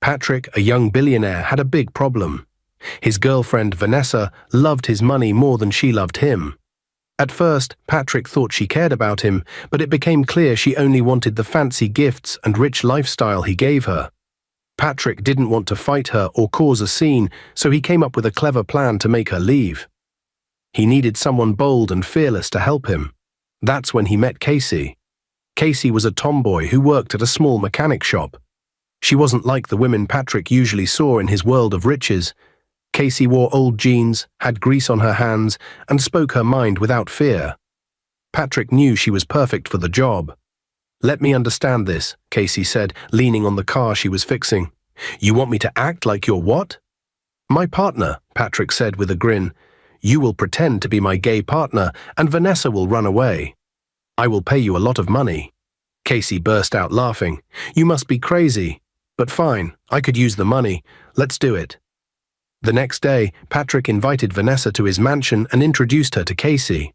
Patrick, a young billionaire, had a big problem. His girlfriend, Vanessa, loved his money more than she loved him. At first, Patrick thought she cared about him, but it became clear she only wanted the fancy gifts and rich lifestyle he gave her. Patrick didn't want to fight her or cause a scene, so he came up with a clever plan to make her leave. He needed someone bold and fearless to help him. That's when he met Casey. Casey was a tomboy who worked at a small mechanic shop. She wasn't like the women Patrick usually saw in his world of riches. Casey wore old jeans, had grease on her hands, and spoke her mind without fear. Patrick knew she was perfect for the job. "Let me understand this," Casey said, leaning on the car she was fixing. "You want me to act like you're what?" "My partner," Patrick said with a grin. "You will pretend to be my gay partner, and Vanessa will run away. I will pay you a lot of money." Casey burst out laughing. "You must be crazy. But fine, I could use the money. Let's do it." The next day, Patrick invited Vanessa to his mansion and introduced her to Casey.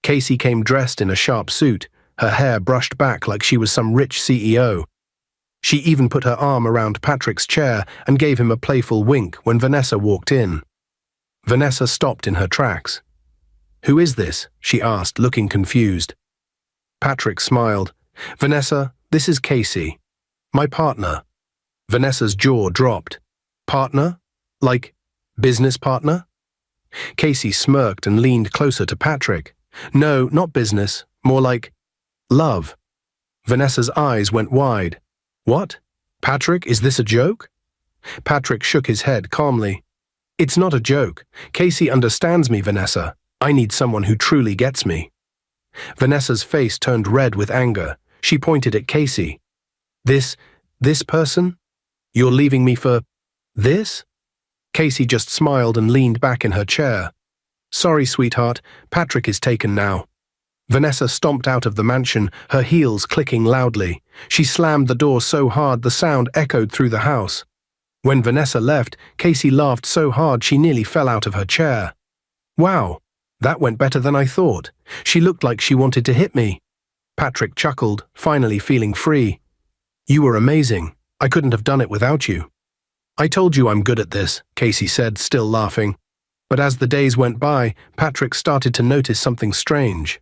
Casey came dressed in a sharp suit, her hair brushed back like she was some rich CEO. She even put her arm around Patrick's chair and gave him a playful wink when Vanessa walked in. Vanessa stopped in her tracks. "Who is this?" she asked, looking confused. Patrick smiled. "Vanessa, this is Casey. My partner." Vanessa's jaw dropped. "Partner? Like, business partner?" Casey smirked and leaned closer to Patrick. "No, not business. More like love." Vanessa's eyes went wide. "What? Patrick, is this a joke?" Patrick shook his head calmly. "It's not a joke. Casey understands me, Vanessa. I need someone who truly gets me." Vanessa's face turned red with anger. She pointed at Casey. This person? You're leaving me for this?" Casey just smiled and leaned back in her chair. "Sorry, sweetheart. Patrick is taken now." Vanessa stomped out of the mansion, her heels clicking loudly. She slammed the door so hard the sound echoed through the house. When Vanessa left, Casey laughed so hard she nearly fell out of her chair. "Wow, that went better than I thought. She looked like she wanted to hit me." Patrick chuckled, finally feeling free. "You were amazing. I couldn't have done it without you." "I told you I'm good at this," Casey said, still laughing. But as the days went by, Patrick started to notice something strange.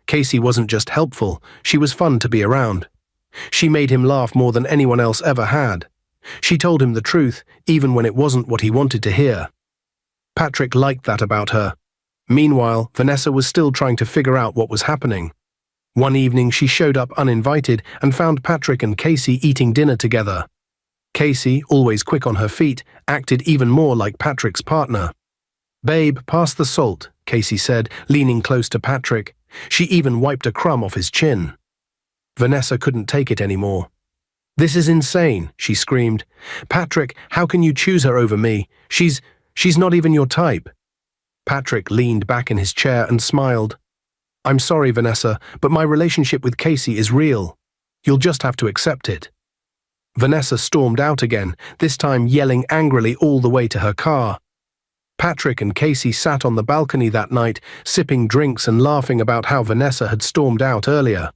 Casey wasn't just helpful, she was fun to be around. She made him laugh more than anyone else ever had. She told him the truth, even when it wasn't what he wanted to hear. Patrick liked that about her. Meanwhile, Vanessa was still trying to figure out what was happening. One evening she showed up uninvited and found Patrick and Casey eating dinner together. Casey, always quick on her feet, acted even more like Patrick's partner. "Babe, pass the salt," Casey said, leaning close to Patrick. She even wiped a crumb off his chin. Vanessa couldn't take it anymore. "This is insane," she screamed. "Patrick, how can you choose her over me? She's not even your type." Patrick leaned back in his chair and smiled. "I'm sorry, Vanessa, but my relationship with Casey is real. You'll just have to accept it." Vanessa stormed out again, this time yelling angrily all the way to her car. Patrick and Casey sat on the balcony that night, sipping drinks and laughing about how Vanessa had stormed out earlier.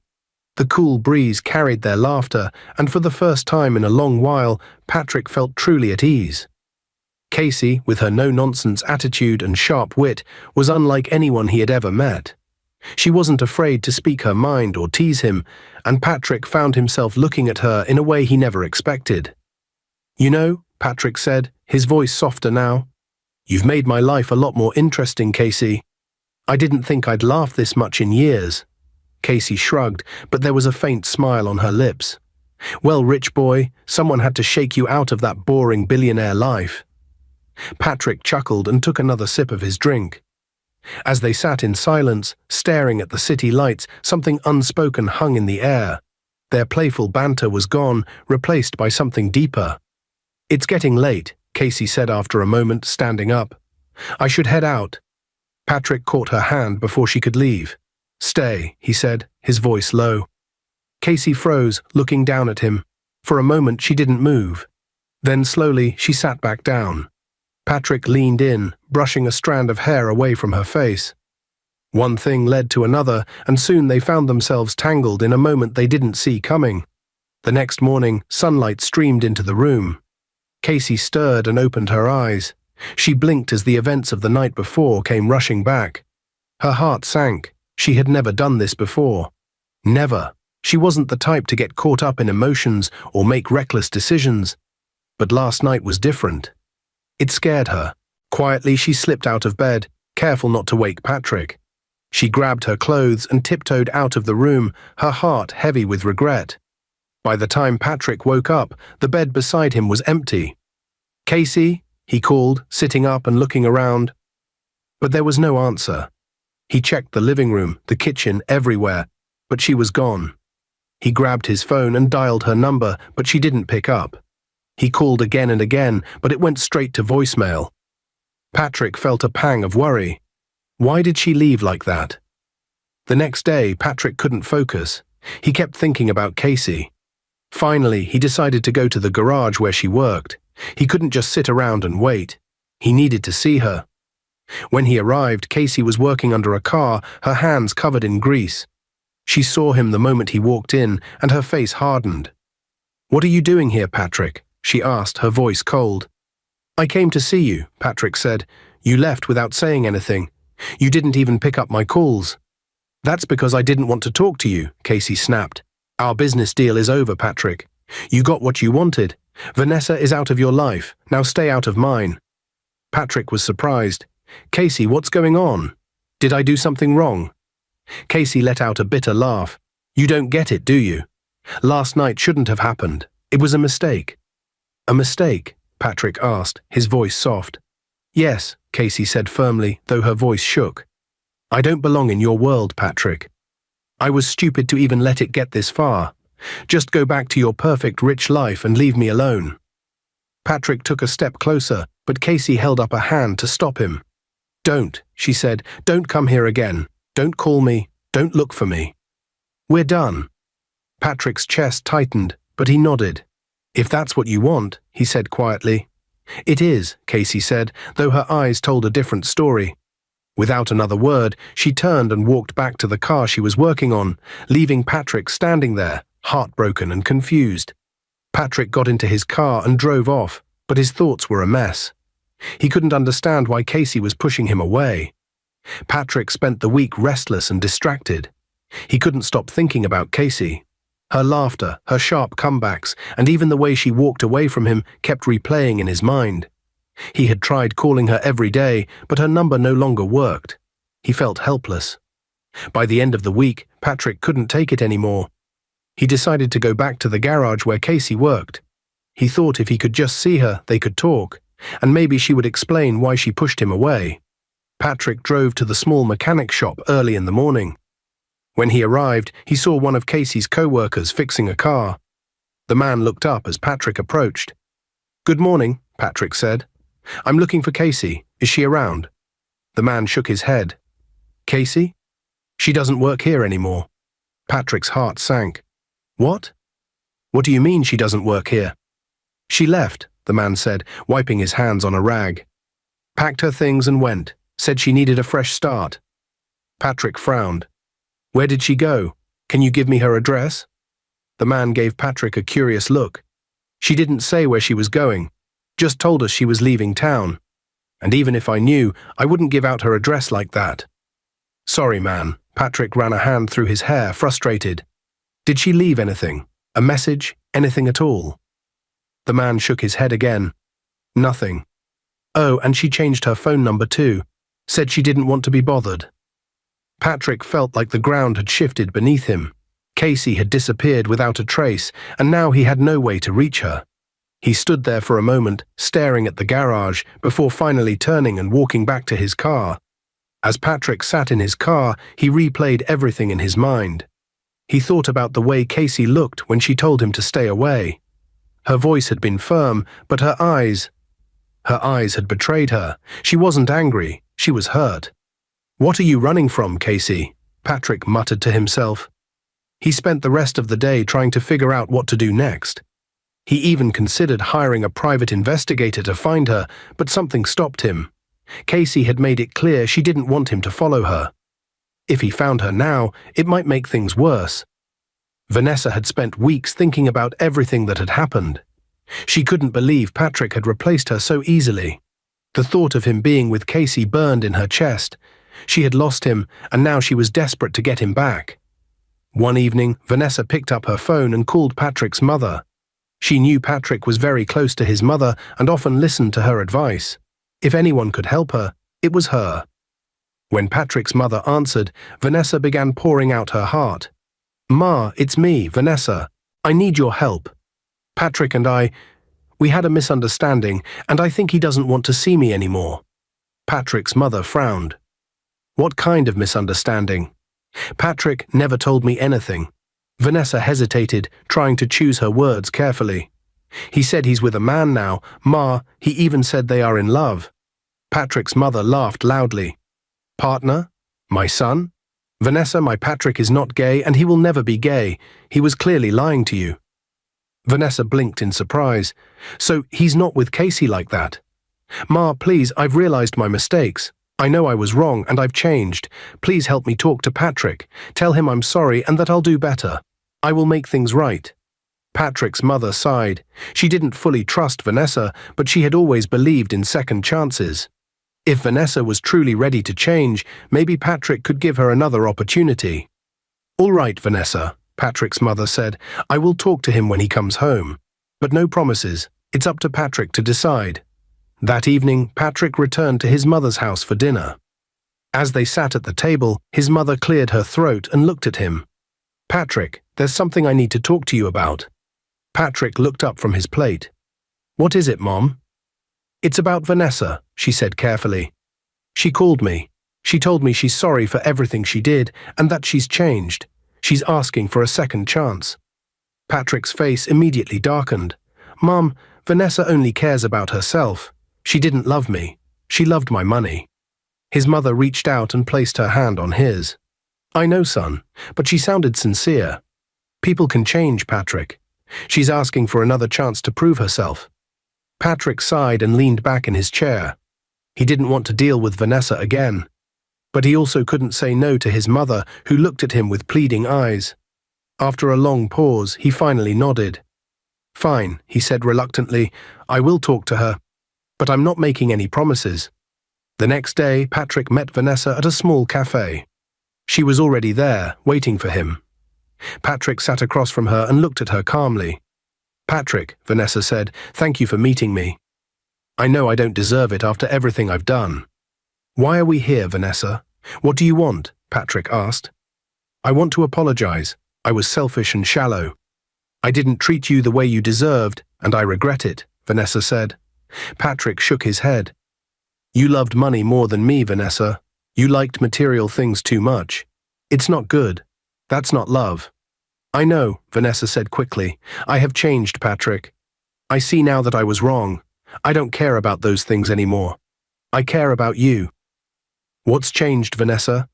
The cool breeze carried their laughter, and for the first time in a long while, Patrick felt truly at ease. Casey, with her no-nonsense attitude and sharp wit, was unlike anyone he had ever met. She wasn't afraid to speak her mind or tease him, and Patrick found himself looking at her in a way he never expected. "You know," Patrick said, his voice softer now, "you've made my life a lot more interesting, Casey. I didn't think I'd laugh this much in years." Casey shrugged, but there was a faint smile on her lips. "Well, rich boy, someone had to shake you out of that boring billionaire life." Patrick chuckled and took another sip of his drink. As they sat in silence, staring at the city lights, something unspoken hung in the air. Their playful banter was gone, replaced by something deeper. "It's getting late," Casey said after a moment, standing up. "I should head out." Patrick caught her hand before she could leave. "Stay," he said, his voice low. Casey froze, looking down at him. For a moment she didn't move. Then slowly she sat back down. Patrick leaned in, brushing a strand of hair away from her face. One thing led to another, and soon they found themselves tangled in a moment they didn't see coming. The next morning, sunlight streamed into the room. Casey stirred and opened her eyes. She blinked as the events of the night before came rushing back. Her heart sank. She had never done this before. Never. She wasn't the type to get caught up in emotions or make reckless decisions. But last night was different. It scared her. Quietly, she slipped out of bed, careful not to wake Patrick. She grabbed her clothes and tiptoed out of the room, her heart heavy with regret. By the time Patrick woke up, the bed beside him was empty. "Casey?" he called, sitting up and looking around. But there was no answer. He checked the living room, the kitchen, everywhere, but she was gone. He grabbed his phone and dialed her number, but she didn't pick up. He called again and again, but it went straight to voicemail. Patrick felt a pang of worry. Why did she leave like that? The next day, Patrick couldn't focus. He kept thinking about Casey. Finally, he decided to go to the garage where she worked. He couldn't just sit around and wait. He needed to see her. When he arrived, Casey was working under a car, her hands covered in grease. She saw him the moment he walked in, and her face hardened. "What are you doing here, Patrick?" she asked, her voice cold. "I came to see you," Patrick said. "You left without saying anything. You didn't even pick up my calls." "That's because I didn't want to talk to you," Casey snapped. "Our business deal is over, Patrick. You got what you wanted. Vanessa is out of your life. Now stay out of mine." Patrick was surprised. "Casey, what's going on? Did I do something wrong?" Casey let out a bitter laugh. "You don't get it, do you? Last night shouldn't have happened. It was a mistake." "A mistake?" Patrick asked, his voice soft. "Yes," Casey said firmly, though her voice shook. "I don't belong in your world, Patrick. I was stupid to even let it get this far. Just go back to your perfect rich life and leave me alone." Patrick took a step closer, but Casey held up a hand to stop him. "Don't," she said. "Don't come here again. Don't call me. Don't look for me. We're done." Patrick's chest tightened, but he nodded. "If that's what you want," he said quietly. "It is," Casey said, though her eyes told a different story. Without another word, she turned and walked back to the car she was working on, leaving Patrick standing there, heartbroken and confused. Patrick got into his car and drove off, but his thoughts were a mess. He couldn't understand why Casey was pushing him away. Patrick spent the week restless and distracted. He couldn't stop thinking about Casey. Her laughter, her sharp comebacks, and even the way she walked away from him kept replaying in his mind. He had tried calling her every day, but her number no longer worked. He felt helpless. By the end of the week, Patrick couldn't take it anymore. He decided to go back to the garage where Casey worked. He thought if he could just see her, they could talk, and maybe she would explain why she pushed him away. Patrick drove to the small mechanic shop early in the morning. When he arrived, he saw one of Casey's co-workers fixing a car. The man looked up as Patrick approached. "Good morning," Patrick said. "I'm looking for Casey. Is she around?" The man shook his head. "Casey? She doesn't work here anymore." Patrick's heart sank. "What? What do you mean she doesn't work here?" "She left," the man said, wiping his hands on a rag. "Packed her things and went. Said she needed a fresh start." Patrick frowned. "Where did she go? Can you give me her address?" The man gave Patrick a curious look. "She didn't say where she was going. Just told us she was leaving town. And even if I knew, I wouldn't give out her address like that." "Sorry, man." Patrick ran a hand through his hair, frustrated. "Did she leave anything? A message? Anything at all?" The man shook his head again. "Nothing. Oh, and she changed her phone number too. Said she didn't want to be bothered." Patrick felt like the ground had shifted beneath him. Casey had disappeared without a trace, and now he had no way to reach her. He stood there for a moment, staring at the garage, before finally turning and walking back to his car. As Patrick sat in his car, he replayed everything in his mind. He thought about the way Casey looked when she told him to stay away. Her voice had been firm, but her eyes had betrayed her. She wasn't angry, she was hurt. "What are you running from, Casey?" Patrick muttered to himself. He spent the rest of the day trying to figure out what to do next. He even considered hiring a private investigator to find her, but something stopped him. Casey had made it clear she didn't want him to follow her. If he found her now, it might make things worse. Vanessa had spent weeks thinking about everything that had happened. She couldn't believe Patrick had replaced her so easily. The thought of him being with Casey burned in her chest. She had lost him, and now she was desperate to get him back. One evening, Vanessa picked up her phone and called Patrick's mother. She knew Patrick was very close to his mother and often listened to her advice. If anyone could help her, it was her. When Patrick's mother answered, Vanessa began pouring out her heart. "Ma, it's me, Vanessa. I need your help. Patrick and we had a misunderstanding, and I think he doesn't want to see me anymore." Patrick's mother frowned. "What kind of misunderstanding?" "Patrick never told me anything." Vanessa hesitated, trying to choose her words carefully. "He said he's with a man now. Ma, he even said they are in love." Patrick's mother laughed loudly. "Partner? My son? Vanessa, my Patrick is not gay, and he will never be gay. He was clearly lying to you." Vanessa blinked in surprise. "So he's not with Casey like that?" "Ma, please, I've realized my mistakes. I know I was wrong, and I've changed. Please help me talk to Patrick. Tell him I'm sorry and that I'll do better. I will make things right." Patrick's mother sighed. She didn't fully trust Vanessa, but she had always believed in second chances. If Vanessa was truly ready to change, maybe Patrick could give her another opportunity. "All right, Vanessa," Patrick's mother said. "I will talk to him when he comes home. But no promises. It's up to Patrick to decide." That evening, Patrick returned to his mother's house for dinner. As they sat at the table, his mother cleared her throat and looked at him. "Patrick, there's something I need to talk to you about." Patrick looked up from his plate. "What is it, Mom?" "It's about Vanessa," she said carefully. "She called me. She told me she's sorry for everything she did and that she's changed. She's asking for a second chance." Patrick's face immediately darkened. "Mom, Vanessa only cares about herself. She didn't love me. She loved my money." His mother reached out and placed her hand on his. "I know, son, but she sounded sincere. People can change, Patrick. She's asking for another chance to prove herself." Patrick sighed and leaned back in his chair. He didn't want to deal with Vanessa again. But he also couldn't say no to his mother, who looked at him with pleading eyes. After a long pause, he finally nodded. "Fine," he said reluctantly. "I will talk to her. But I'm not making any promises." The next day, Patrick met Vanessa at a small cafe. She was already there, waiting for him. Patrick sat across from her and looked at her calmly. "Patrick," Vanessa said, "thank you for meeting me. I know I don't deserve it after everything I've done." "Why are we here, Vanessa? What do you want?" Patrick asked. "I want to apologize. I was selfish and shallow. I didn't treat you the way you deserved, and I regret it," Vanessa said. Patrick shook his head. "You loved money more than me, Vanessa. You liked material things too much. It's not good. That's not love." "I know," Vanessa said quickly. "I have changed, Patrick. I see now that I was wrong. I don't care about those things anymore. I care about you." "What's changed, Vanessa?"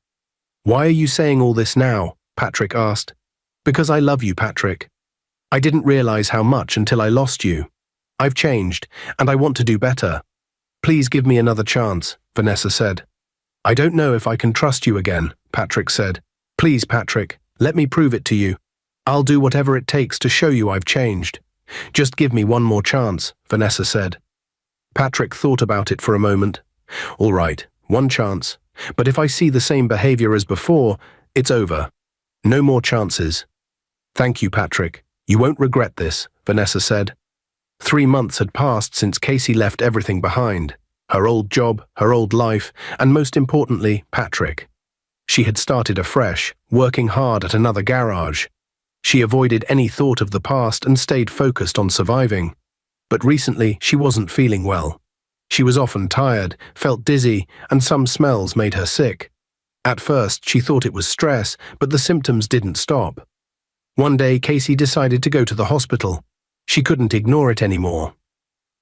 "Why are you saying all this now?" Patrick asked. "Because I love you, Patrick. I didn't realize how much until I lost you. I've changed, and I want to do better. Please give me another chance," Vanessa said. "I don't know if I can trust you again," Patrick said. "Please, Patrick, let me prove it to you. I'll do whatever it takes to show you I've changed. Just give me one more chance," Vanessa said. Patrick thought about it for a moment. "All right, one chance. But if I see the same behavior as before, it's over. No more chances." "Thank you, Patrick. You won't regret this," Vanessa said. 3 months had passed since Casey left everything behind. Her old job, her old life, and most importantly, Patrick. She had started afresh, working hard at another garage. She avoided any thought of the past and stayed focused on surviving. But recently, she wasn't feeling well. She was often tired, felt dizzy, and some smells made her sick. At first, she thought it was stress, but the symptoms didn't stop. One day, Casey decided to go to the hospital. She couldn't ignore it anymore.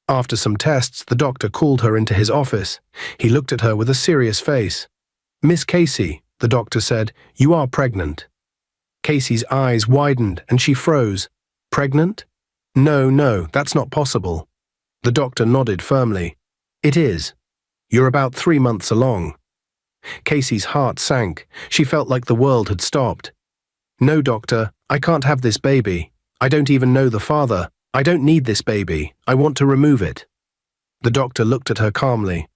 After some tests, the doctor called her into his office. He looked at her with a serious face. "Miss Casey," the doctor said, "you are pregnant." Casey's eyes widened and she froze. "Pregnant? No, that's not possible." The doctor nodded firmly. "It is. You're about 3 months along." Casey's heart sank. She felt like the world had stopped. "No, doctor, I can't have this baby. I don't even know the father." I don't need this baby. I want to remove it. The doctor looked at her calmly.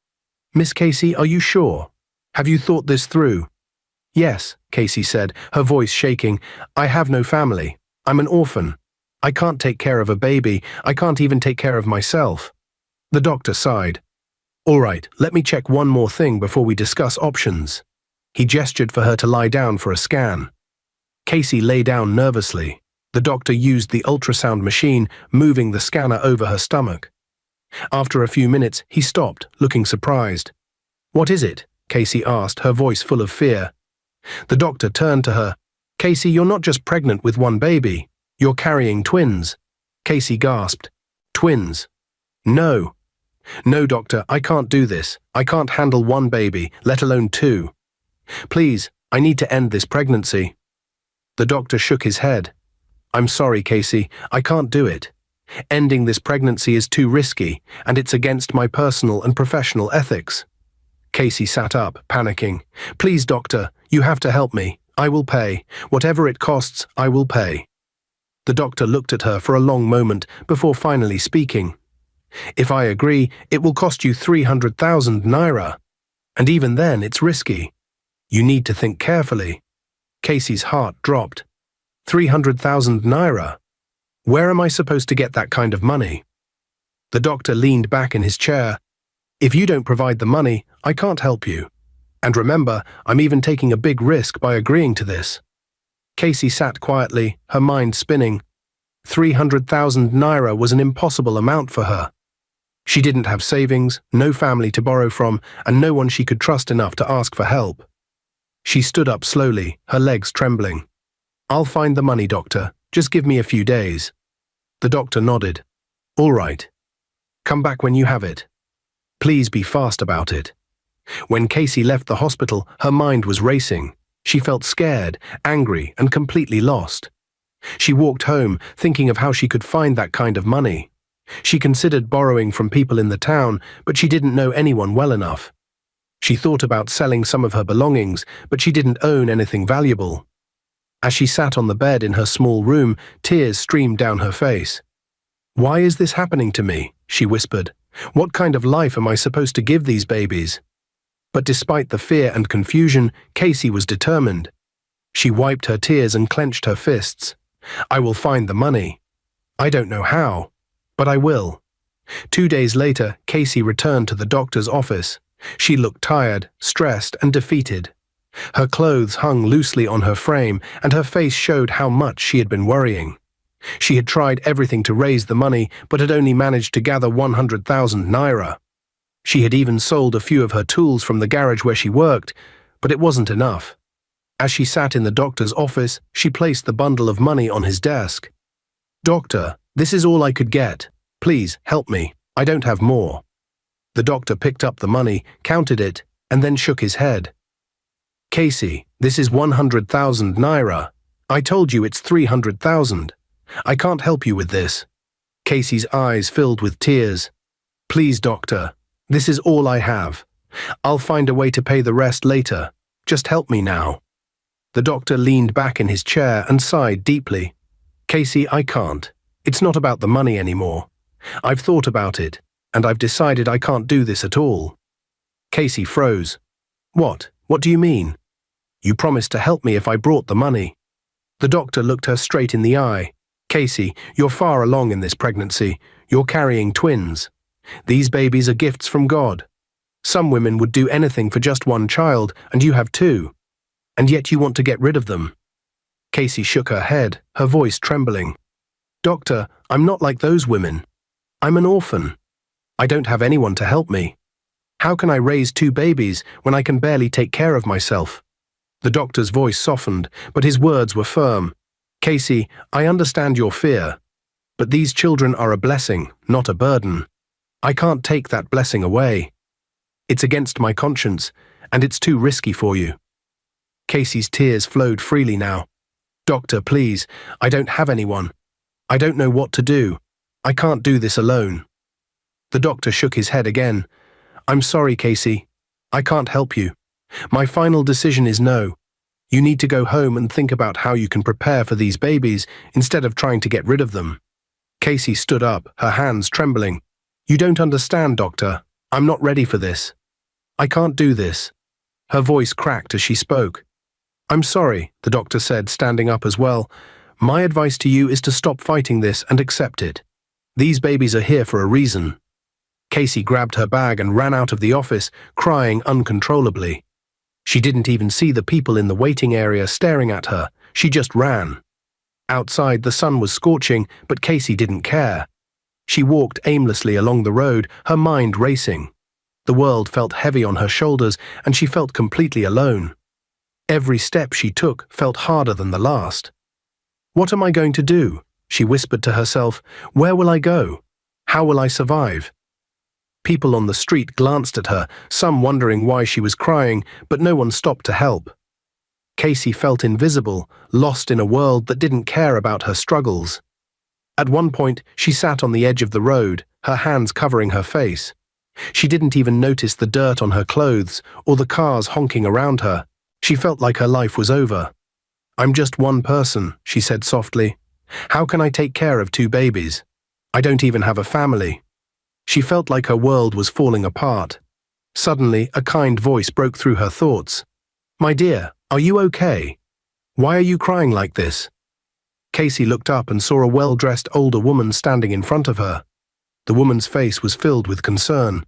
Miss Casey, are you sure? Have you thought this through? Yes, Casey said, her voice shaking. I have no family. I'm an orphan. I can't take care of a baby. I can't even take care of myself. The doctor sighed. All right, let me check one more thing before we discuss options. He gestured for her to lie down for a scan. Casey lay down nervously. The doctor used the ultrasound machine, moving the scanner over her stomach. After a few minutes, he stopped, looking surprised. What is it? Casey asked, her voice full of fear. The doctor turned to her. Casey, you're not just pregnant with one baby. You're carrying twins. Casey gasped. Twins? No. No, doctor, I can't do this. I can't handle one baby, let alone two. Please, I need to end this pregnancy. The doctor shook his head. I'm sorry, Casey, I can't do it. Ending this pregnancy is too risky, and it's against my personal and professional ethics. Casey sat up, panicking. Please, doctor, you have to help me. I will pay. Whatever it costs, I will pay. The doctor looked at her for a long moment before finally speaking. If I agree, it will cost you 300,000 naira. And even then, it's risky. You need to think carefully. Casey's heart dropped. 300,000 naira? Where am I supposed to get that kind of money? The doctor leaned back in his chair. If you don't provide the money, I can't help you. And remember, I'm even taking a big risk by agreeing to this. Casey sat quietly, her mind spinning. 300,000 naira was an impossible amount for her. She didn't have savings, no family to borrow from, and no one she could trust enough to ask for help. She stood up slowly, her legs trembling. I'll find the money, doctor. Just give me a few days. The doctor nodded. All right. Come back when you have it. Please be fast about it. When Casey left the hospital, her mind was racing. She felt scared, angry, and completely lost. She walked home, thinking of how she could find that kind of money. She considered borrowing from people in the town, but she didn't know anyone well enough. She thought about selling some of her belongings, but she didn't own anything valuable. As she sat on the bed in her small room, tears streamed down her face. Why is this happening to me? She whispered. What kind of life am I supposed to give these babies? But despite the fear and confusion, Casey was determined. She wiped her tears and clenched her fists. I will find the money. I don't know how, but I will. 2 days later, Casey returned to the doctor's office. She looked tired, stressed, and defeated. Her clothes hung loosely on her frame, and her face showed how much she had been worrying. She had tried everything to raise the money, but had only managed to gather 100,000 naira. She had even sold a few of her tools from the garage where she worked, but it wasn't enough. As she sat in the doctor's office, she placed the bundle of money on his desk. Doctor, this is all I could get. Please, help me. I don't have more. The doctor picked up the money, counted it, and then shook his head. Casey, this is 100,000 naira. I told you it's 300,000. I can't help you with this. Casey's eyes filled with tears. Please, doctor, this is all I have. I'll find a way to pay the rest later. Just help me now. The doctor leaned back in his chair and sighed deeply. Casey, I can't. It's not about the money anymore. I've thought about it, and I've decided I can't do this at all. Casey froze. What? What do you mean? You promised to help me if I brought the money. The doctor looked her straight in the eye. Casey, you're far along in this pregnancy. You're carrying twins. These babies are gifts from God. Some women would do anything for just one child, and you have two. And yet you want to get rid of them. Casey shook her head, her voice trembling. Doctor, I'm not like those women. I'm an orphan. I don't have anyone to help me. How can I raise two babies when I can barely take care of myself? The doctor's voice softened, but his words were firm. Casey, I understand your fear, but these children are a blessing, not a burden. I can't take that blessing away. It's against my conscience, and it's too risky for you. Casey's tears flowed freely now. Doctor, please, I don't have anyone. I don't know what to do. I can't do this alone. The doctor shook his head again. I'm sorry, Casey. I can't help you. My final decision is no. You need to go home and think about how you can prepare for these babies instead of trying to get rid of them. Casey stood up, her hands trembling. "You don't understand, doctor. I'm not ready for this. I can't do this." Her voice cracked as she spoke. "I'm sorry," the doctor said, standing up as well. "My advice to you is to stop fighting this and accept it. These babies are here for a reason." Casey grabbed her bag and ran out of the office, crying uncontrollably. She didn't even see the people in the waiting area staring at her. She just ran. Outside, the sun was scorching, but Casey didn't care. She walked aimlessly along the road, her mind racing. The world felt heavy on her shoulders, and she felt completely alone. Every step she took felt harder than the last. "What am I going to do?" she whispered to herself. "Where will I go? How will I survive?" People on the street glanced at her, some wondering why she was crying, but no one stopped to help. Casey felt invisible, lost in a world that didn't care about her struggles. At one point, she sat on the edge of the road, her hands covering her face. She didn't even notice the dirt on her clothes or the cars honking around her. She felt like her life was over. "I'm just one person," she said softly. "How can I take care of 2 babies? I don't even have a family." She felt like her world was falling apart. Suddenly, a kind voice broke through her thoughts. "My dear, are you okay? Why are you crying like this?" Casey looked up and saw a well-dressed older woman standing in front of her. The woman's face was filled with concern.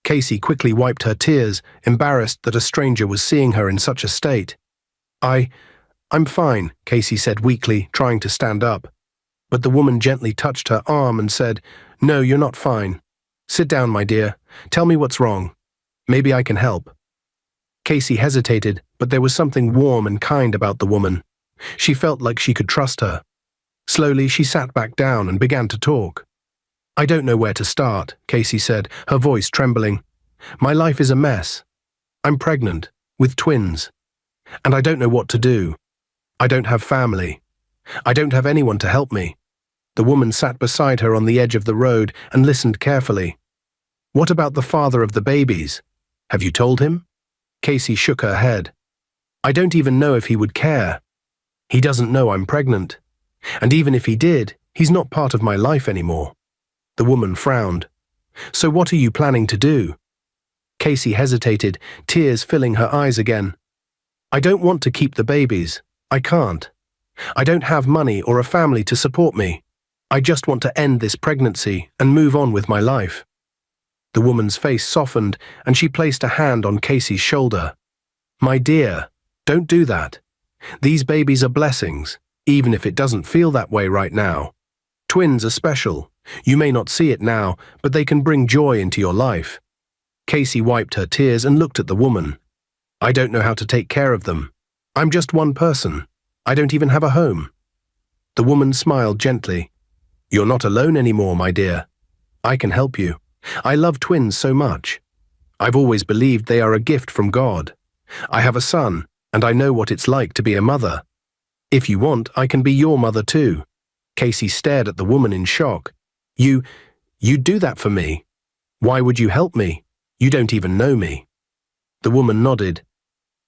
Casey quickly wiped her tears, embarrassed that a stranger was seeing her in such a state. I'm fine," Casey said weakly, trying to stand up. But the woman gently touched her arm and said, "No, you're not fine. Sit down, my dear. Tell me what's wrong. Maybe I can help." Casey hesitated, but there was something warm and kind about the woman. She felt like she could trust her. Slowly, she sat back down and began to talk. "I don't know where to start," Casey said, her voice trembling. "My life is a mess. I'm pregnant, with twins. And I don't know what to do. I don't have family. I don't have anyone to help me." The woman sat beside her on the edge of the road and listened carefully. "What about the father of the babies? Have you told him?" Casey shook her head. "I don't even know if he would care. He doesn't know I'm pregnant. And even if he did, he's not part of my life anymore." The woman frowned. "So what are you planning to do?" Casey hesitated, tears filling her eyes again. "I don't want to keep the babies. I can't. I don't have money or a family to support me. I just want to end this pregnancy and move on with my life." The woman's face softened and she placed a hand on Casey's shoulder. "My dear, don't do that. These babies are blessings, even if it doesn't feel that way right now. Twins are special. You may not see it now, but they can bring joy into your life." Casey wiped her tears and looked at the woman. "I don't know how to take care of them. I'm just one person. I don't even have a home." The woman smiled gently. "You're not alone anymore, my dear. I can help you. I love twins so much. I've always believed they are a gift from God. I have a son, and I know what it's like to be a mother. If you want, I can be your mother too." Casey stared at the woman in shock. You'd do that for me? Why would you help me? You don't even know me." The woman nodded.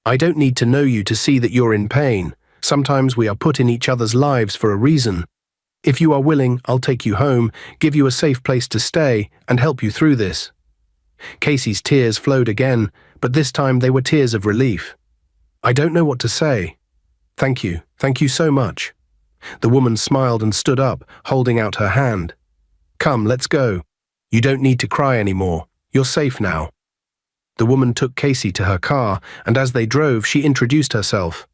"I don't need to know you to see that you're in pain. Sometimes we are put in each other's lives for a reason. If you are willing, I'll take you home, give you a safe place to stay, and help you through this." Casey's tears flowed again, but this time they were tears of relief. "I don't know what to say. Thank you so much." The woman smiled and stood up, holding out her hand. "Come, let's go. You don't need to cry anymore. You're safe now." The woman took Casey to her car, and as they drove, she introduced herself.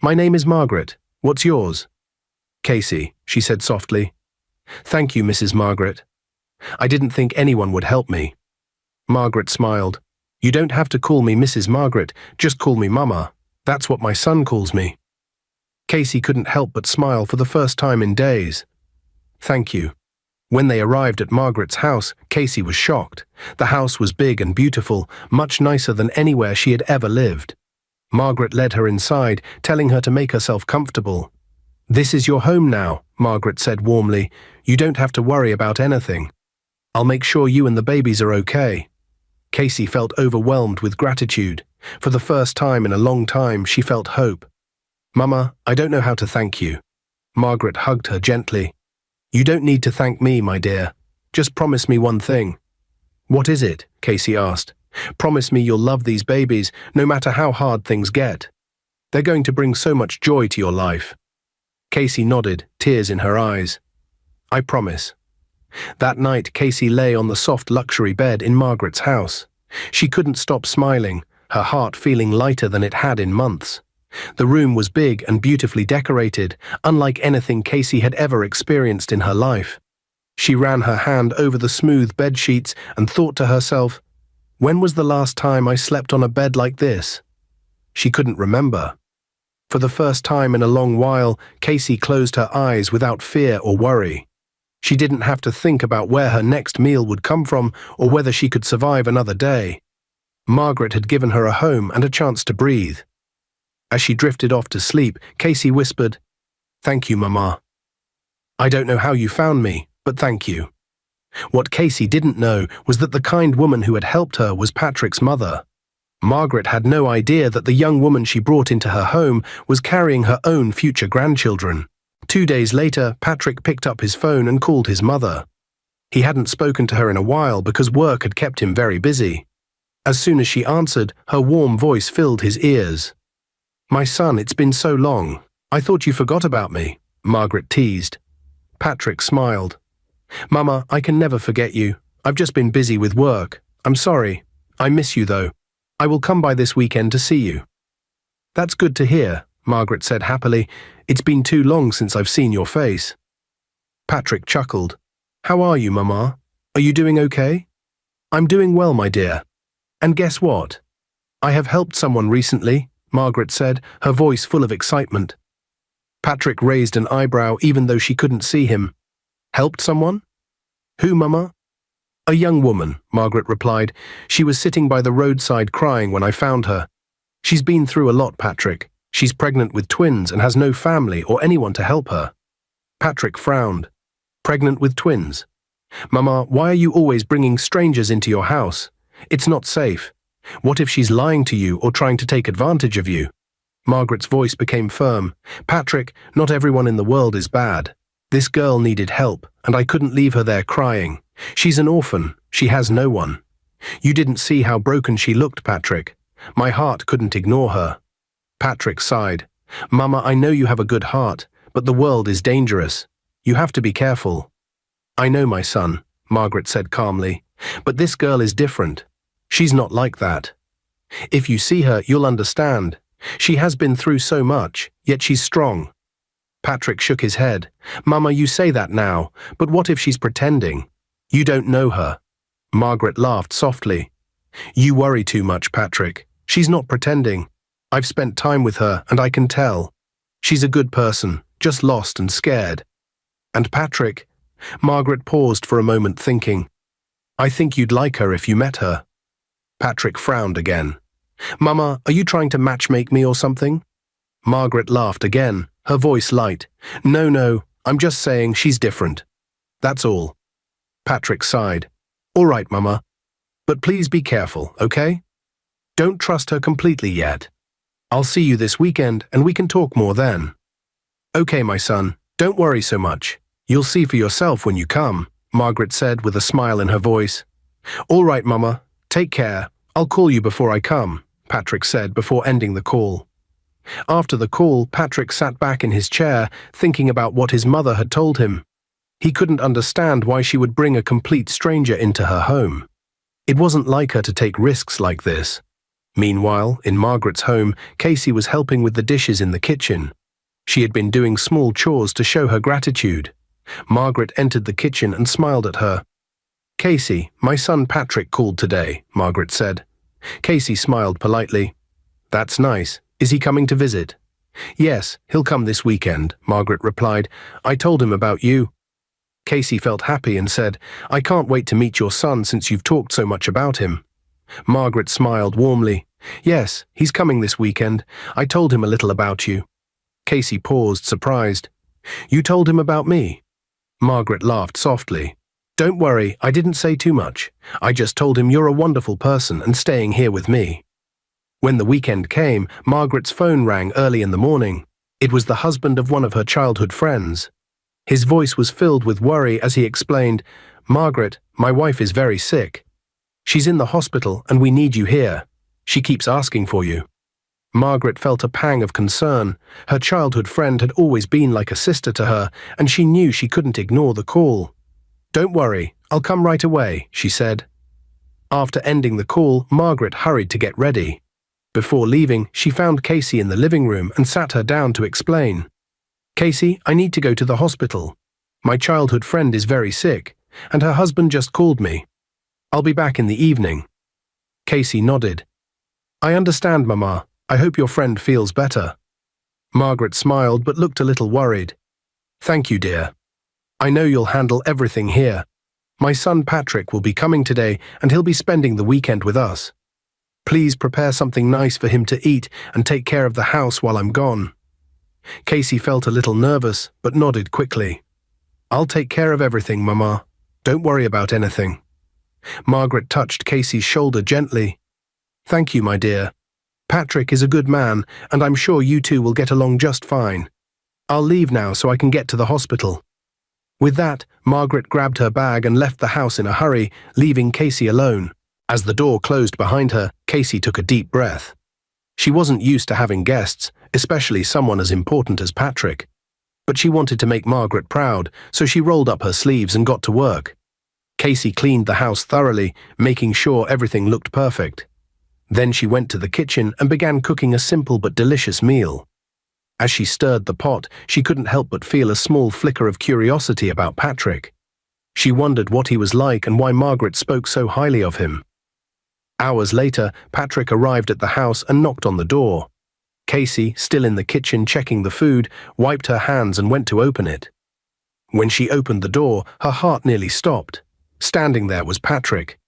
"My name is Margaret. What's yours?" "Casey," she said softly. "Thank you, Mrs. Margaret. I didn't think anyone would help me." Margaret smiled. "You don't have to call me Mrs. Margaret, just call me Mama. That's what my son calls me." Casey couldn't help but smile for the first time in days. "Thank you." When they arrived at Margaret's house, Casey was shocked. The house was big and beautiful, much nicer than anywhere she had ever lived. Margaret led her inside, telling her to make herself comfortable. "This is your home now," Margaret said warmly. "You don't have to worry about anything. I'll make sure you and the babies are okay." Casey felt overwhelmed with gratitude. For the first time in a long time, she felt hope. "Mama, I don't know how to thank you." Margaret hugged her gently. You don't need to thank me, my dear. Just promise me one thing. What is it? Casey asked. Promise me you'll love these babies, no matter how hard things get. They're going to bring so much joy to your life. Casey nodded, tears in her eyes. I promise. That night, Casey lay on the soft luxury bed in Margaret's house. She couldn't stop smiling, her heart feeling lighter than it had in months. The room was big and beautifully decorated, unlike anything Casey had ever experienced in her life. She ran her hand over the smooth bed sheets and thought to herself, when was the last time I slept on a bed like this? She couldn't remember. For the first time in a long while, Casey closed her eyes without fear or worry. She didn't have to think about where her next meal would come from or whether she could survive another day. Margaret had given her a home and a chance to breathe. As she drifted off to sleep, Casey whispered, Thank you, Mama. I don't know how you found me, but thank you. What Casey didn't know was that the kind woman who had helped her was Patrick's mother. Margaret had no idea that the young woman she brought into her home was carrying her own future grandchildren. 2 days later, Patrick picked up his phone and called his mother. He hadn't spoken to her in a while because work had kept him very busy. As soon as she answered, her warm voice filled his ears. My son, it's been so long. I thought you forgot about me, Margaret teased. Patrick smiled. Mama, I can never forget you. I've just been busy with work. I'm sorry. I miss you, though. I will come by this weekend to see you. That's good to hear, Margaret said happily. It's been too long since I've seen your face. Patrick chuckled. How are you, Mama? Are you doing okay? I'm doing well, my dear. And guess what? I have helped someone recently, Margaret said, her voice full of excitement. Patrick raised an eyebrow even though she couldn't see him. Helped someone? Who, Mama? A young woman, Margaret replied. She was sitting by the roadside crying when I found her. She's been through a lot, Patrick. She's pregnant with twins and has no family or anyone to help her. Patrick frowned. Pregnant with twins? Mama, why are you always bringing strangers into your house? It's not safe. What if she's lying to you or trying to take advantage of you? Margaret's voice became firm. Patrick, not everyone in the world is bad. This girl needed help, and I couldn't leave her there crying. She's an orphan. She has no one. You didn't see how broken she looked, Patrick. My heart couldn't ignore her. Patrick sighed. Mama, I know you have a good heart, but the world is dangerous. You have to be careful. I know, my son, Margaret said calmly, but this girl is different. She's not like that. If you see her, you'll understand. She has been through so much, yet she's strong. Patrick shook his head. Mama, you say that now, but what if she's pretending? You don't know her. Margaret laughed softly. You worry too much, Patrick. She's not pretending. I've spent time with her, and I can tell. She's a good person, just lost and scared. And Patrick? Margaret paused for a moment thinking. I think you'd like her if you met her. Patrick frowned again. Mama, are you trying to matchmake me or something? Margaret laughed again, her voice light. No, I'm just saying she's different. That's all. Patrick sighed. All right, Mama. But please be careful, okay? Don't trust her completely yet. I'll see you this weekend and we can talk more then. Okay, my son, don't worry so much. You'll see for yourself when you come, Margaret said with a smile in her voice. All right, Mama. Take care. I'll call you before I come, Patrick said before ending the call. After the call, Patrick sat back in his chair, thinking about what his mother had told him. He couldn't understand why she would bring a complete stranger into her home. It wasn't like her to take risks like this. Meanwhile, in Margaret's home, Casey was helping with the dishes in the kitchen. She had been doing small chores to show her gratitude. Margaret entered the kitchen and smiled at her. Casey, my son Patrick called today, Margaret said. Casey smiled politely. That's nice. Is he coming to visit? Yes, he'll come this weekend, Margaret replied. I told him about you. Casey felt happy and said, I can't wait to meet your son since you've talked so much about him. Margaret smiled warmly. Yes, he's coming this weekend. I told him a little about you. Casey paused, surprised. You told him about me? Margaret laughed softly. Don't worry, I didn't say too much. I just told him you're a wonderful person and staying here with me. When the weekend came, Margaret's phone rang early in the morning. It was the husband of one of her childhood friends. His voice was filled with worry as he explained, "Margaret, my wife is very sick. She's in the hospital and we need you here. She keeps asking for you." Margaret felt a pang of concern. Her childhood friend had always been like a sister to her, and she knew she couldn't ignore the call. "Don't worry, I'll come right away," she said. After ending the call, Margaret hurried to get ready. Before leaving, she found Casey in the living room and sat her down to explain. "Casey, I need to go to the hospital. My childhood friend is very sick, and her husband just called me. I'll be back in the evening." Casey nodded. "I understand, Mama. I hope your friend feels better." Margaret smiled but looked a little worried. "Thank you, dear. I know you'll handle everything here. My son Patrick will be coming today and he'll be spending the weekend with us. Please prepare something nice for him to eat and take care of the house while I'm gone." Casey felt a little nervous but nodded quickly. "I'll take care of everything, Mama. Don't worry about anything." Margaret touched Casey's shoulder gently. "Thank you, my dear. Patrick is a good man, and I'm sure you two will get along just fine. I'll leave now so I can get to the hospital." With that, Margaret grabbed her bag and left the house in a hurry, leaving Casey alone. As the door closed behind her, Casey took a deep breath. She wasn't used to having guests, especially someone as important as Patrick. But she wanted to make Margaret proud, so she rolled up her sleeves and got to work. Casey cleaned the house thoroughly, making sure everything looked perfect. Then she went to the kitchen and began cooking a simple but delicious meal. As she stirred the pot, she couldn't help but feel a small flicker of curiosity about Patrick. She wondered what he was like and why Margaret spoke so highly of him. Hours later, Patrick arrived at the house and knocked on the door. Casey, still in the kitchen checking the food, wiped her hands and went to open it. When she opened the door, her heart nearly stopped. Standing there was Patrick.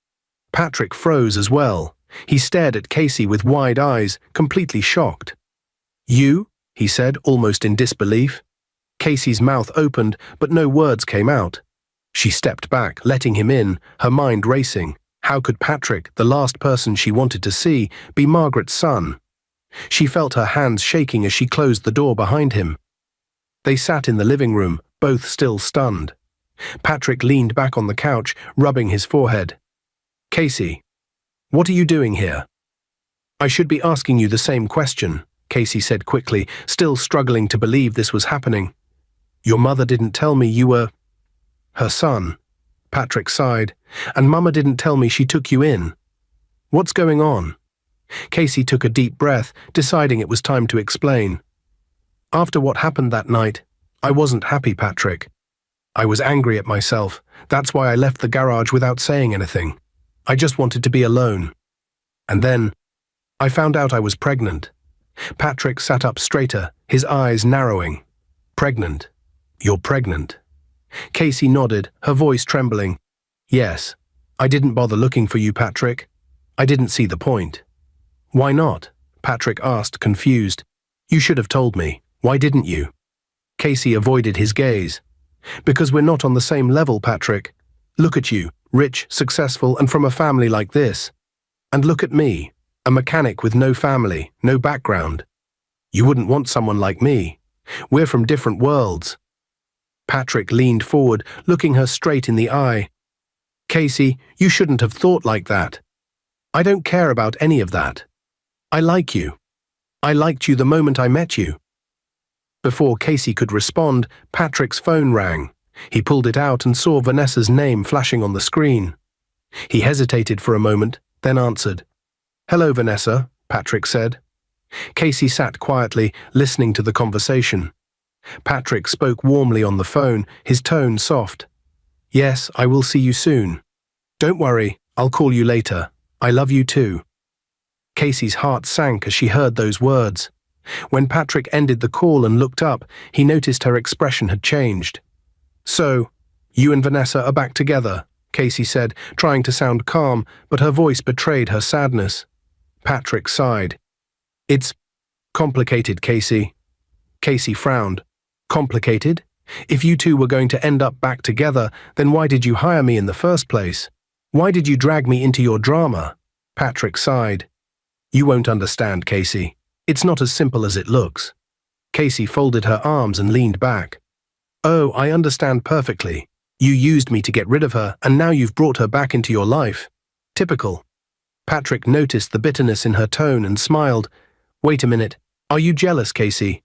Patrick froze as well. He stared at Casey with wide eyes, completely shocked. "You?" he said, almost in disbelief. Casey's mouth opened, but no words came out. She stepped back, letting him in, her mind racing. How could Patrick, the last person she wanted to see, be Margaret's son? She felt her hands shaking as she closed the door behind him. They sat in the living room, both still stunned. Patrick leaned back on the couch, rubbing his forehead. "Casey, what are you doing here?" "I should be asking you the same question," Casey said quickly, still struggling to believe this was happening. "Your mother didn't tell me you were her son." Patrick sighed. "And Mama didn't tell me she took you in. What's going on?" Casey took a deep breath, deciding it was time to explain. "After what happened that night, I wasn't happy, Patrick. I was angry at myself. That's why I left the garage without saying anything. I just wanted to be alone. And then, I found out I was pregnant." Patrick sat up straighter, his eyes narrowing. "Pregnant? You're pregnant?" Casey nodded, her voice trembling. "Yes. I didn't bother looking for you, Patrick. I didn't see the point." "Why not?" Patrick asked, confused. "You should have told me. Why didn't you?" Casey avoided his gaze. "Because we're not on the same level, Patrick. Look at you, rich, successful, and from a family like this. And look at me, a mechanic with no family, no background. You wouldn't want someone like me. We're from different worlds." Patrick leaned forward, looking her straight in the eye. "Casey, you shouldn't have thought like that. I don't care about any of that. I like you. I liked you the moment I met you." Before Casey could respond, Patrick's phone rang. He pulled it out and saw Vanessa's name flashing on the screen. He hesitated for a moment, then answered. "Hello, Vanessa," Patrick said. Casey sat quietly, listening to the conversation. Patrick spoke warmly on the phone, his tone soft. "Yes, I will see you soon. Don't worry, I'll call you later. I love you too." Casey's heart sank as she heard those words. When Patrick ended the call and looked up, he noticed her expression had changed. "So, you and Vanessa are back together," Casey said, trying to sound calm, but her voice betrayed her sadness. Patrick sighed. "It's complicated, Casey." Casey frowned. "Complicated? If you two were going to end up back together, then why did you hire me in the first place? Why did you drag me into your drama?" Patrick sighed. "You won't understand, Casey. It's not as simple as it looks." Casey folded her arms and leaned back. Oh, I understand perfectly. You used me to get rid of her, and now you've brought her back into your life. Typical. Patrick noticed the bitterness in her tone and smiled. Wait a minute. Are you jealous, Casey?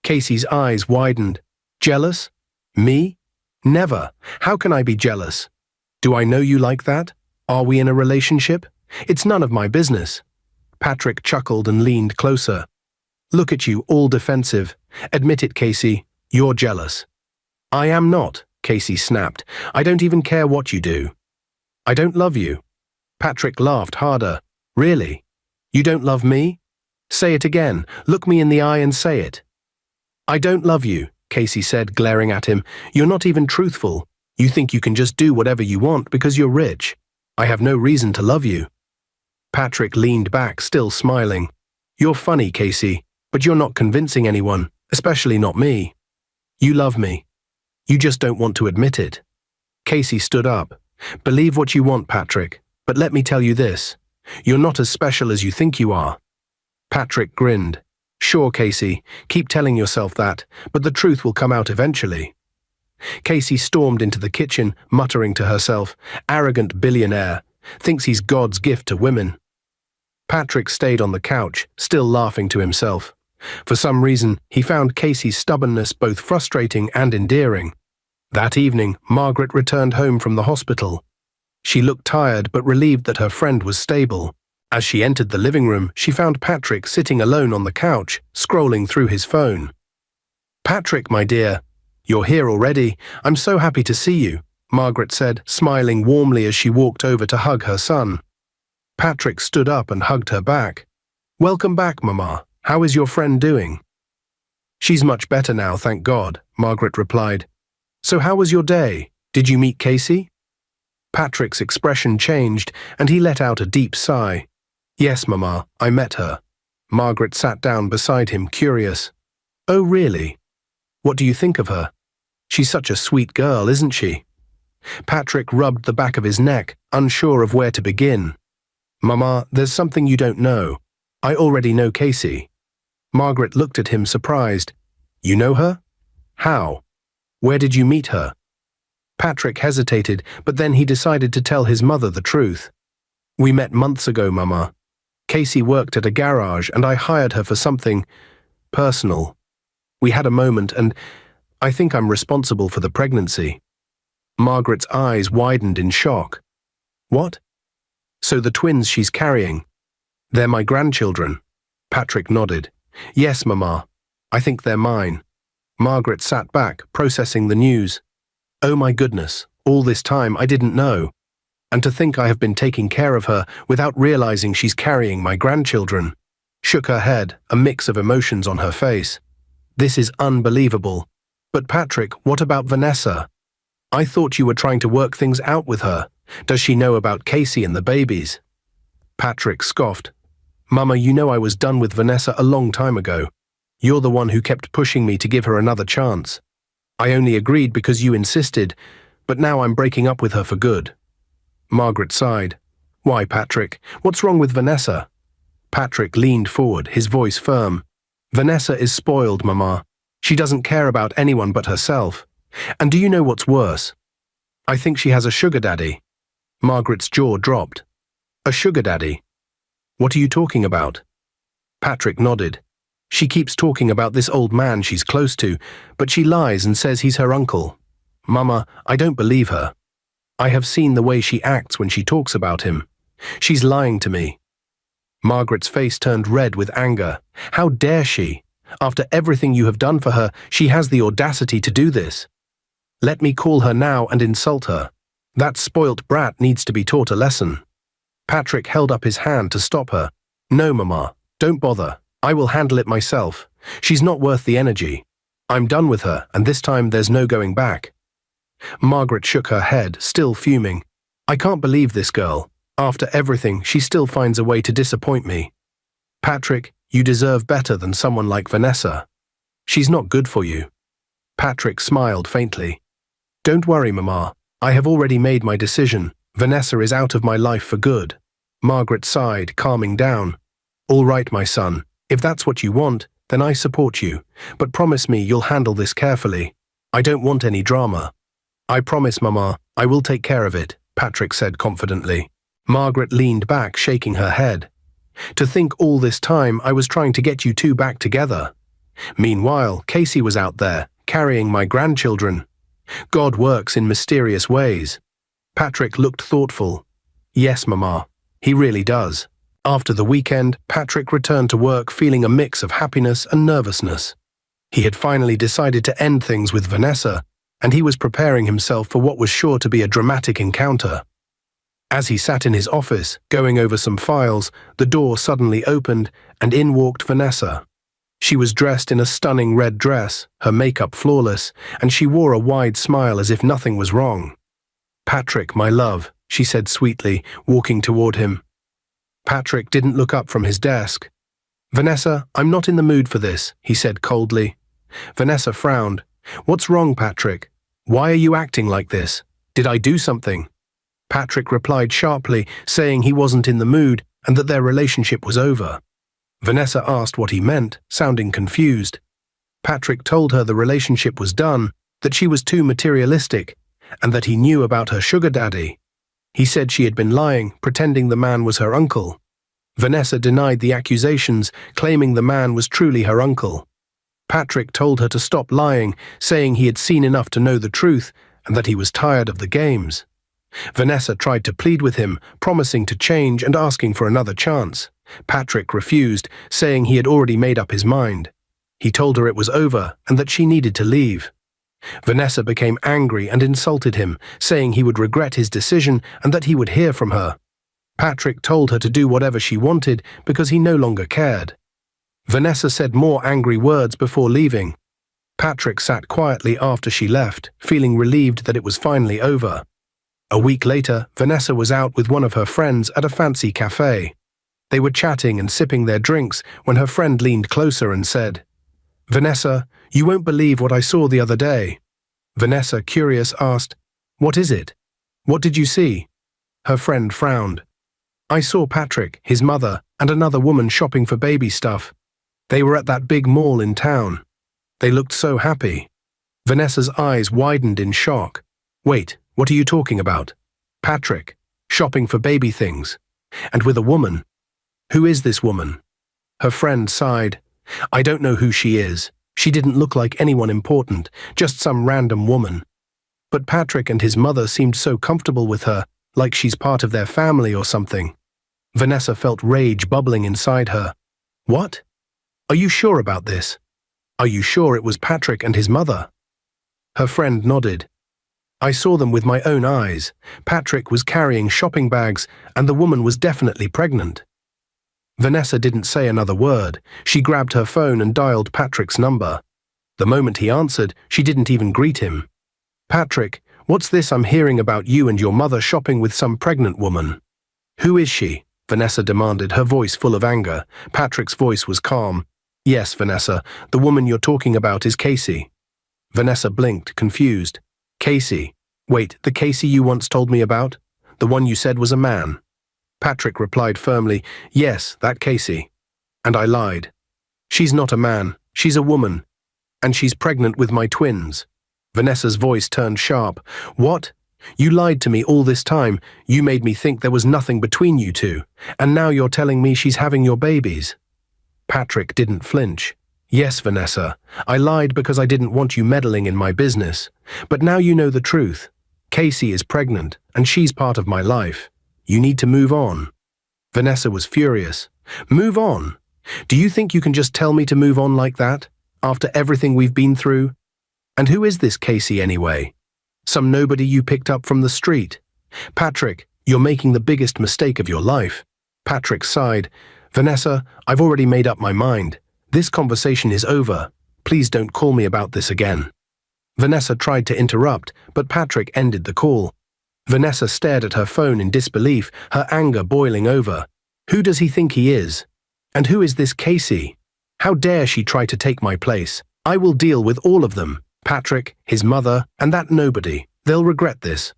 Casey's eyes widened. Jealous? Me? Never. How can I be jealous? Do I know you like that? Are we in a relationship? It's none of my business. Patrick chuckled and leaned closer. Look at you, all defensive. Admit it, Casey. You're jealous. I am not, Casey snapped. I don't even care what you do. I don't love you. Patrick laughed harder. Really? You don't love me? Say it again. Look me in the eye and say it. I don't love you, Casey said, glaring at him. You're not even truthful. You think you can just do whatever you want because you're rich. I have no reason to love you. Patrick leaned back, still smiling. You're funny, Casey, but you're not convincing anyone, especially not me. You love me. You just don't want to admit it. Casey stood up. Believe what you want, Patrick, but let me tell you this. You're not as special as you think you are. Patrick grinned. Sure, Casey, keep telling yourself that, but the truth will come out eventually. Casey stormed into the kitchen, muttering to herself, arrogant billionaire, thinks he's God's gift to women. Patrick stayed on the couch, still laughing to himself. For some reason, he found Casey's stubbornness both frustrating and endearing. That evening, Margaret returned home from the hospital. She looked tired but relieved that her friend was stable. As she entered the living room, she found Patrick sitting alone on the couch, scrolling through his phone. Patrick, my dear, you're here already. I'm so happy to see you, Margaret said, smiling warmly as she walked over to hug her son. Patrick stood up and hugged her back. Welcome back, Mama. How is your friend doing? She's much better now, thank God, Margaret replied. So how was your day? Did you meet Casey? Patrick's expression changed, and he let out a deep sigh. Yes, Mama, I met her. Margaret sat down beside him, curious. Oh, really? What do you think of her? She's such a sweet girl, isn't she? Patrick rubbed the back of his neck, unsure of where to begin. Mama, there's something you don't know. I already know Casey. Margaret looked at him surprised. You know her? How? Where did you meet her? Patrick hesitated, but then he decided to tell his mother the truth. We met months ago, Mama. Casey worked at a garage and I hired her for something personal. We had a moment and I think I'm responsible for the pregnancy. Margaret's eyes widened in shock. What? So the twins she's carrying, they're my grandchildren? Patrick nodded. Yes, Mama. I think they're mine. Margaret sat back, processing the news. Oh my goodness, all this time I didn't know. And to think I have been taking care of her without realizing she's carrying my grandchildren. Shook her head, a mix of emotions on her face. This is unbelievable. But Patrick, what about Vanessa? I thought you were trying to work things out with her. Does she know about Casey and the babies? Patrick scoffed. Mama, you know I was done with Vanessa a long time ago. You're the one who kept pushing me to give her another chance. I only agreed because you insisted, but now I'm breaking up with her for good. Margaret sighed. Why, Patrick? What's wrong with Vanessa? Patrick leaned forward, his voice firm. Vanessa is spoiled, Mama. She doesn't care about anyone but herself. And do you know what's worse? I think she has a sugar daddy. Margaret's jaw dropped. A sugar daddy? What are you talking about? Patrick nodded. She keeps talking about this old man she's close to, but she lies and says he's her uncle. Mama, I don't believe her. I have seen the way she acts when she talks about him. She's lying to me. Margaret's face turned red with anger. How dare she? After everything you have done for her, she has the audacity to do this. Let me call her now and insult her. That spoilt brat needs to be taught a lesson. Patrick held up his hand to stop her. No, Mama, don't bother. I will handle it myself. She's not worth the energy. I'm done with her, and this time there's no going back. Margaret shook her head, still fuming. I can't believe this girl. After everything, she still finds a way to disappoint me. Patrick, you deserve better than someone like Vanessa. She's not good for you. Patrick smiled faintly. Don't worry, Mama. I have already made my decision. Vanessa is out of my life for good. Margaret sighed, calming down. All right, my son. If that's what you want, then I support you. But promise me you'll handle this carefully. I don't want any drama. I promise, Mama, I will take care of it, Patrick said confidently. Margaret leaned back, shaking her head. To think all this time I was trying to get you two back together. Meanwhile, Casey was out there, carrying my grandchildren. God works in mysterious ways. Patrick looked thoughtful. Yes, Mama, he really does. After the weekend, Patrick returned to work feeling a mix of happiness and nervousness. He had finally decided to end things with Vanessa, and he was preparing himself for what was sure to be a dramatic encounter. As he sat in his office, going over some files, the door suddenly opened, and in walked Vanessa. She was dressed in a stunning red dress, her makeup flawless, and she wore a wide smile as if nothing was wrong. "Patrick, my love," she said sweetly, walking toward him. Patrick didn't look up from his desk. "Vanessa, I'm not in the mood for this," he said coldly. Vanessa frowned. "What's wrong, Patrick? Why are you acting like this? Did I do something?" Patrick replied sharply, saying he wasn't in the mood and that their relationship was over. Vanessa asked what he meant, sounding confused. Patrick told her the relationship was done, that she was too materialistic, and that he knew about her sugar daddy. He said she had been lying, pretending the man was her uncle. Vanessa denied the accusations, claiming the man was truly her uncle. Patrick told her to stop lying, saying he had seen enough to know the truth and that he was tired of the games. Vanessa tried to plead with him, promising to change and asking for another chance. Patrick refused, saying he had already made up his mind. He told her it was over and that she needed to leave. Vanessa became angry and insulted him, saying he would regret his decision and that he would hear from her. Patrick told her to do whatever she wanted because he no longer cared. Vanessa said more angry words before leaving. Patrick sat quietly after she left, feeling relieved that it was finally over. A week later, Vanessa was out with one of her friends at a fancy cafe. They were chatting and sipping their drinks when her friend leaned closer and said, "Vanessa, you won't believe what I saw the other day." Vanessa, curious, asked, "What is it? What did you see?" Her friend frowned. "I saw Patrick, his mother, and another woman shopping for baby stuff. They were at that big mall in town. They looked so happy." Vanessa's eyes widened in shock. "Wait, what are you talking about? Patrick, shopping for baby things, and with a woman? Who is this woman?" Her friend sighed. "I don't know who she is. She didn't look like anyone important, just some random woman. But Patrick and his mother seemed so comfortable with her, like she's part of their family or something." Vanessa felt rage bubbling inside her. "What? Are you sure about this? Are you sure it was Patrick and his mother?" Her friend nodded. "I saw them with my own eyes. Patrick was carrying shopping bags, and the woman was definitely pregnant." Vanessa didn't say another word. She grabbed her phone and dialed Patrick's number. The moment he answered, she didn't even greet him. "Patrick, what's this I'm hearing about you and your mother shopping with some pregnant woman?" "Who is she?" Vanessa demanded, her voice full of anger. Patrick's voice was calm. "Yes, Vanessa, the woman you're talking about is Casey." Vanessa blinked, confused. "Casey? Wait, the Casey you once told me about? The one you said was a man?" Patrick replied firmly, "Yes, that Casey. And I lied. She's not a man, she's a woman. And she's pregnant with my twins." Vanessa's voice turned sharp. "What? You lied to me all this time. You made me think there was nothing between you two. And now you're telling me she's having your babies." Patrick didn't flinch. "Yes, Vanessa, I lied because I didn't want you meddling in my business. But now you know the truth. Casey is pregnant, and she's part of my life. You need to move on." Vanessa was furious. "Move on? Do you think you can just tell me to move on like that, after everything we've been through? And who is this Casey anyway? Some nobody you picked up from the street? Patrick, you're making the biggest mistake of your life." Patrick sighed. "Vanessa, I've already made up my mind. This conversation is over. Please don't call me about this again." Vanessa tried to interrupt, but Patrick ended the call. Vanessa stared at her phone in disbelief, her anger boiling over. Who does he think he is? And who is this Casey? How dare she try to take my place? I will deal with all of them. Patrick, his mother, and that nobody. They'll regret this.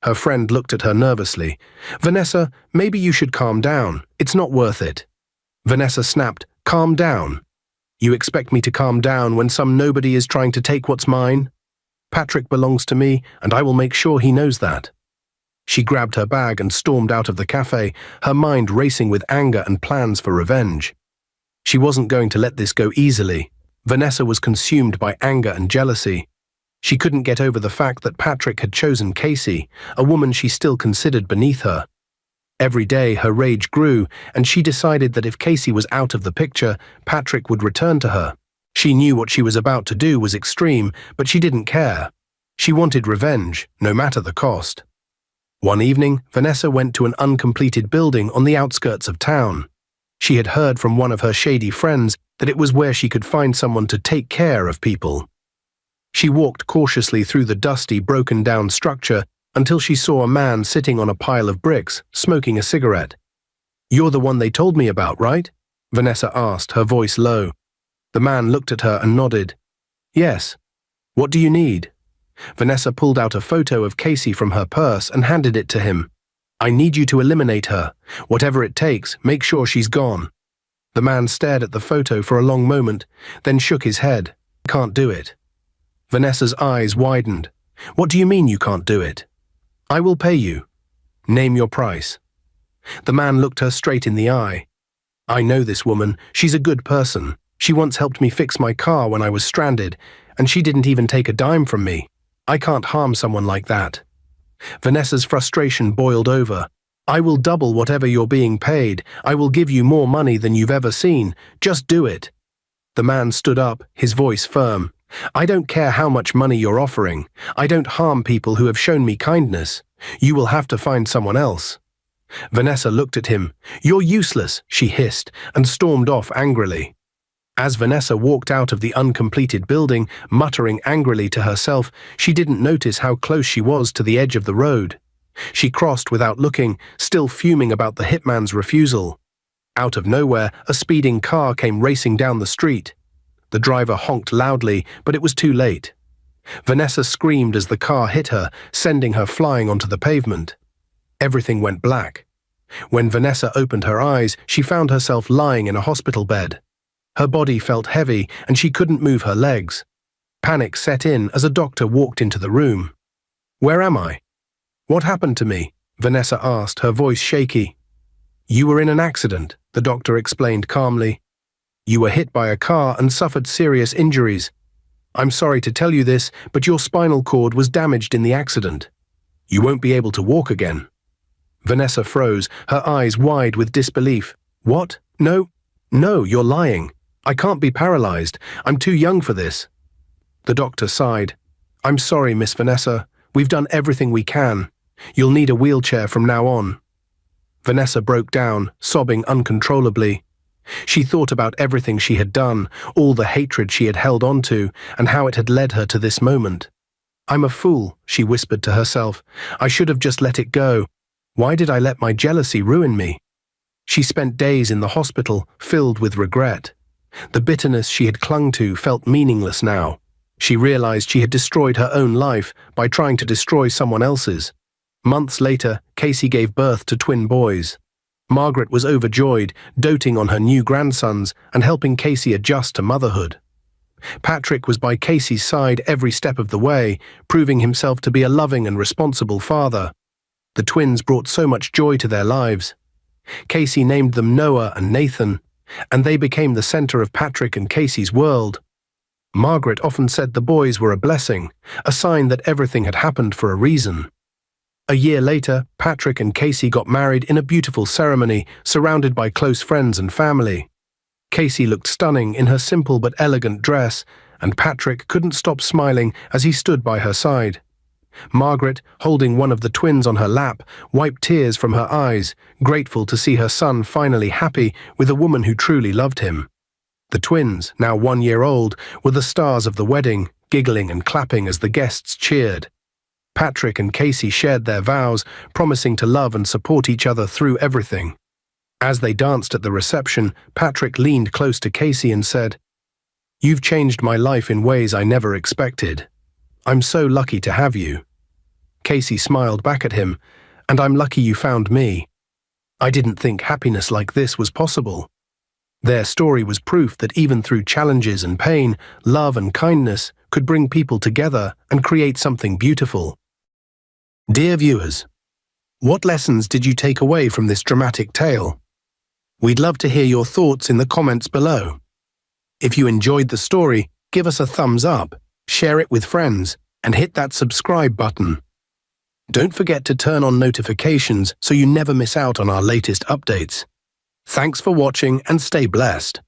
Her friend looked at her nervously. "Vanessa, maybe you should calm down. It's not worth it." Vanessa snapped, "Calm down. You expect me to calm down when some nobody is trying to take what's mine?" Patrick belongs to me, and I will make sure he knows that. She grabbed her bag and stormed out of the cafe, her mind racing with anger and plans for revenge. She wasn't going to let this go easily. Vanessa was consumed by anger and jealousy. She couldn't get over the fact that Patrick had chosen Casey, a woman she still considered beneath her. Every day her rage grew, and she decided that if Casey was out of the picture, Patrick would return to her. She knew what she was about to do was extreme, but she didn't care. She wanted revenge, no matter the cost. One evening, Vanessa went to an uncompleted building on the outskirts of town. She had heard from one of her shady friends that it was where she could find someone to take care of people. She walked cautiously through the dusty, broken-down structure until she saw a man sitting on a pile of bricks, smoking a cigarette. "You're the one they told me about, right?" Vanessa asked, her voice low. The man looked at her and nodded. "Yes. What do you need?" Vanessa pulled out a photo of Casey from her purse and handed it to him. "I need you to eliminate her. Whatever it takes, make sure she's gone." The man stared at the photo for a long moment, then shook his head. "Can't do it." Vanessa's eyes widened. "What do you mean you can't do it?" "I will pay you." "Name your price." The man looked her straight in the eye. "I know this woman. She's a good person. She once helped me fix my car when I was stranded, and she didn't even take a dime from me. I can't harm someone like that." Vanessa's frustration boiled over. "I will double whatever you're being paid. I will give you more money than you've ever seen. Just do it." The man stood up, his voice firm. "I don't care how much money you're offering. I don't harm people who have shown me kindness. You will have to find someone else." Vanessa looked at him. "You're useless," she hissed, and stormed off angrily. As Vanessa walked out of the uncompleted building, muttering angrily to herself, she didn't notice how close she was to the edge of the road. She crossed without looking, still fuming about the hitman's refusal. Out of nowhere, a speeding car came racing down the street. The driver honked loudly, but it was too late. Vanessa screamed as the car hit her, sending her flying onto the pavement. Everything went black. When Vanessa opened her eyes, she found herself lying in a hospital bed. Her body felt heavy, and she couldn't move her legs. Panic set in as a doctor walked into the room. "Where am I? What happened to me?" Vanessa asked, her voice shaky. "You were in an accident," the doctor explained calmly. "You were hit by a car and suffered serious injuries. I'm sorry to tell you this, but your spinal cord was damaged in the accident. You won't be able to walk again." Vanessa froze, her eyes wide with disbelief. "What? No, you're lying. I can't be paralyzed. I'm too young for this." The doctor sighed. "I'm sorry, Miss Vanessa. We've done everything we can. You'll need a wheelchair from now on." Vanessa broke down, sobbing uncontrollably. She thought about everything she had done, all the hatred she had held on to, and how it had led her to this moment. "I'm a fool," she whispered to herself. "I should have just let it go. Why did I let my jealousy ruin me?" She spent days in the hospital, filled with regret. The bitterness she had clung to felt meaningless now. She realized she had destroyed her own life by trying to destroy someone else's. Months later, Casey gave birth to twin boys. Margaret was overjoyed, doting on her new grandsons and helping Casey adjust to motherhood. Patrick was by Casey's side every step of the way, proving himself to be a loving and responsible father. The twins brought so much joy to their lives. Casey named them Noah and Nathan, and they became the center of Patrick and Casey's world. Margaret often said the boys were a blessing, a sign that everything had happened for a reason. A year later, Patrick and Casey got married in a beautiful ceremony, surrounded by close friends and family. Casey looked stunning in her simple but elegant dress, and Patrick couldn't stop smiling as he stood by her side. Margaret, holding one of the twins on her lap, wiped tears from her eyes, grateful to see her son finally happy with a woman who truly loved him. The twins, now 1 year old, were the stars of the wedding, giggling and clapping as the guests cheered. Patrick and Casey shared their vows, promising to love and support each other through everything. As they danced at the reception, Patrick leaned close to Casey and said, "You've changed my life in ways I never expected. I'm so lucky to have you." Casey smiled back at him, "And I'm lucky you found me. I didn't think happiness like this was possible." Their story was proof that even through challenges and pain, love and kindness could bring people together and create something beautiful. Dear viewers, what lessons did you take away from this dramatic tale? We'd love to hear your thoughts in the comments below. If you enjoyed the story, give us a thumbs up, share it with friends, and hit that subscribe button. Don't forget to turn on notifications so you never miss out on our latest updates. Thanks for watching and stay blessed.